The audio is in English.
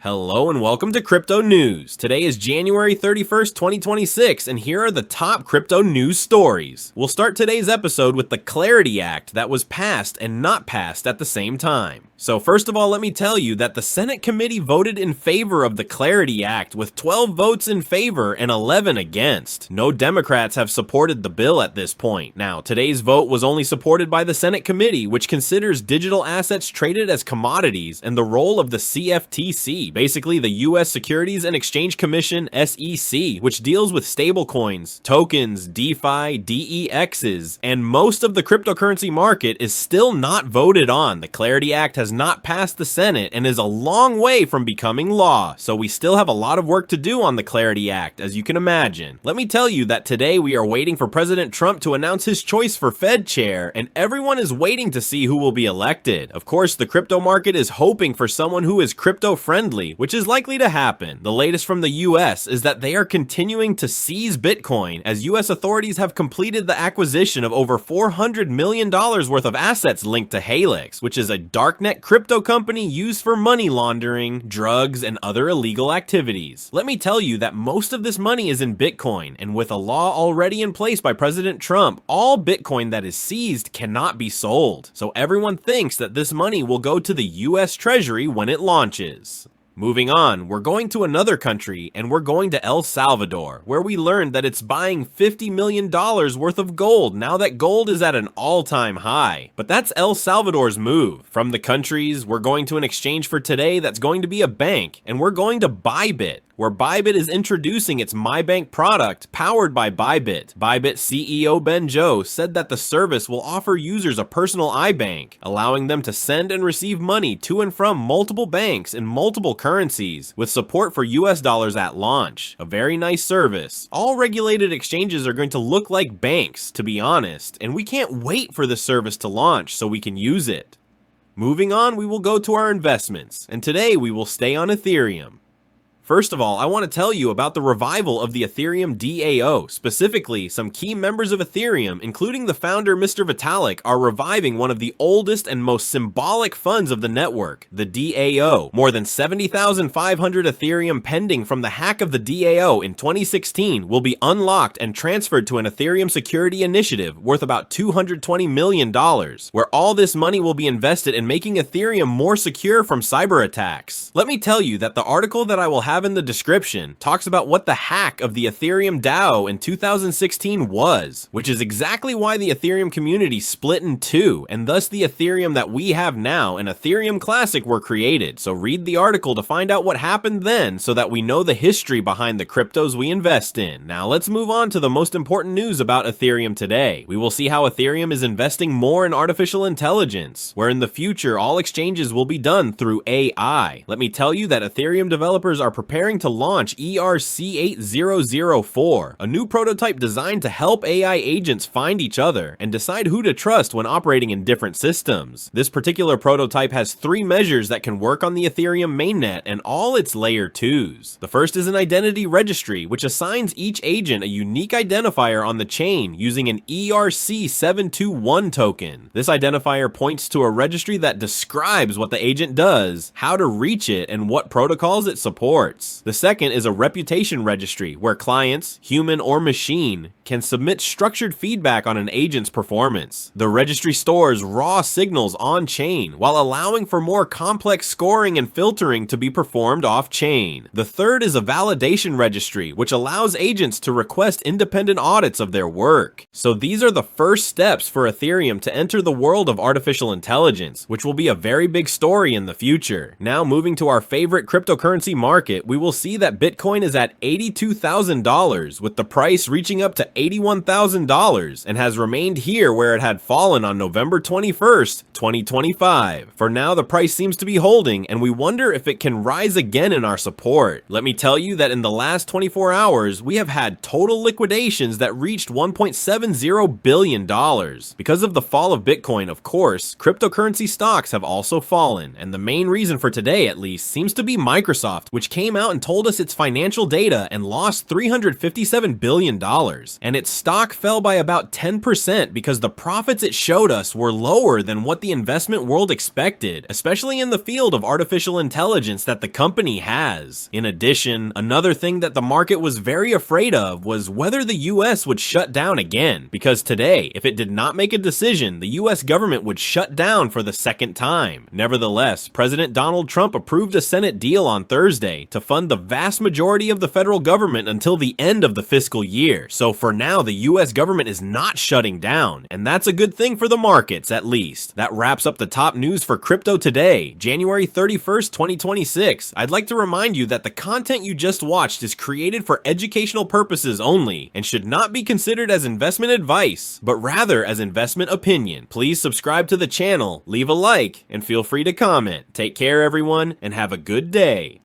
Hello and welcome to Crypto News. Today is January 31st, 2026, and here are the top crypto news stories. We'll start today's episode with the Clarity Act that was passed and not passed at the same time. So first of all, let me tell you that the Senate committee voted in favor of the Clarity Act with 12 votes in favor and 11 against. No Democrats have supported the bill at this point. Now, today's vote was only supported by the Senate committee, which considers digital assets traded as commodities and the role of the CFTC, basically the U.S. Securities and Exchange Commission, SEC, which deals with stablecoins, tokens, DeFi, DEXs, and most of the cryptocurrency market is still not voted on. The Clarity Act has not passed the Senate and is a long way from becoming law, so we still have a lot of work to do on the Clarity Act, as you can imagine. Let me tell you that today we are waiting for President Trump to announce his choice for Fed chair, and everyone is waiting to see who will be elected. Of course, the crypto market is hoping for someone who is crypto-friendly, which is likely to happen. The latest from the US is that they are continuing to seize Bitcoin, as US authorities have completed the acquisition of over $400 million worth of assets linked to Helix, which is a darknet crypto company used for money laundering, drugs, and other illegal activities. Let me tell you that most of this money is in Bitcoin, and with a law already in place by President Trump, all Bitcoin that is seized cannot be sold. So everyone thinks that this money will go to the US Treasury when it launches. Moving on, we're going to another country, and we're going to El Salvador, where we learned that it's buying $50 million worth of gold now that gold is at an all-time high. But that's El Salvador's move. From the countries, we're going to an exchange for today that's going to be a bank, and we're going to Bybit, where Bybit is introducing its MyBank product powered by Bybit. Bybit CEO Ben Joe said that the service will offer users a personal IBAN, allowing them to send and receive money to and from multiple banks in multiple currencies, with support for US dollars at launch. A very nice service. All regulated exchanges are going to look like banks, to be honest, and we can't wait for the service to launch so we can use it. Moving on, we will go to our investments, and today we will stay on Ethereum. First of all, I want to tell you about the revival of the Ethereum DAO. Specifically, some key members of Ethereum, including the founder Mr. Vitalik, are reviving one of the oldest and most symbolic funds of the network, the DAO. More than 70,500 Ethereum pending from the hack of the DAO in 2016 will be unlocked and transferred to an Ethereum security initiative worth about $220 million, where all this money will be invested in making Ethereum more secure from cyber attacks. Let me tell you that the article that I will have in the description talks about what the hack of the Ethereum DAO in 2016 was, which is exactly why the Ethereum community split in two, and thus the Ethereum that we have now and Ethereum Classic were created. So read the article to find out what happened then so that we know the history behind the cryptos we invest in. Now let's move on to the most important news about Ethereum today. We will see how Ethereum is investing more in artificial intelligence, where in the future all exchanges will be done through AI. Let me tell you that Ethereum developers are preparing to launch ERC8004, a new prototype designed to help AI agents find each other and decide who to trust when operating in different systems. This particular prototype has 3 measures that can work on the Ethereum mainnet and all its layer 2s. The first is an identity registry, which assigns each agent a unique identifier on the chain using an ERC721 token. This identifier points to a registry that describes what the agent does, how to reach it, and what protocols it supports. The second is a reputation registry, where clients, human or machine, can submit structured feedback on an agent's performance. The registry stores raw signals on-chain, while allowing for more complex scoring and filtering to be performed off-chain. The third is a validation registry, which allows agents to request independent audits of their work. So these are the first steps for Ethereum to enter the world of artificial intelligence, which will be a very big story in the future. Now moving to our favorite cryptocurrency market, we will see that Bitcoin is at $82,000, with the price reaching up to $81,000, and has remained here where it had fallen on November 21st, 2025. For now, the price seems to be holding, and we wonder if it can rise again in our support. Let me tell you that in the last 24 hours, we have had total liquidations that reached $1.70 billion. Because of the fall of Bitcoin, of course, cryptocurrency stocks have also fallen, and the main reason for today, at least, seems to be Microsoft, which came came out and told us its financial data and lost $357 billion, and its stock fell by about 10% because the profits it showed us were lower than what the investment world expected, especially in the field of artificial intelligence that the company has. In addition, another thing that the market was very afraid of was whether the US would shut down again, because today, if it did not make a decision, the US government would shut down for the second time. Nevertheless, President Donald Trump approved a Senate deal on Thursday to fund the vast majority of the federal government until the end of the fiscal year. So for now, the US government is not shutting down, and that's a good thing for the markets at least. That wraps up the top news for crypto today, January 31st, 2026. I'd like to remind you that the content you just watched is created for educational purposes only and should not be considered as investment advice, but rather as investment opinion. Please subscribe to the channel, leave a like, and feel free to comment. Take care everyone, and have a good day.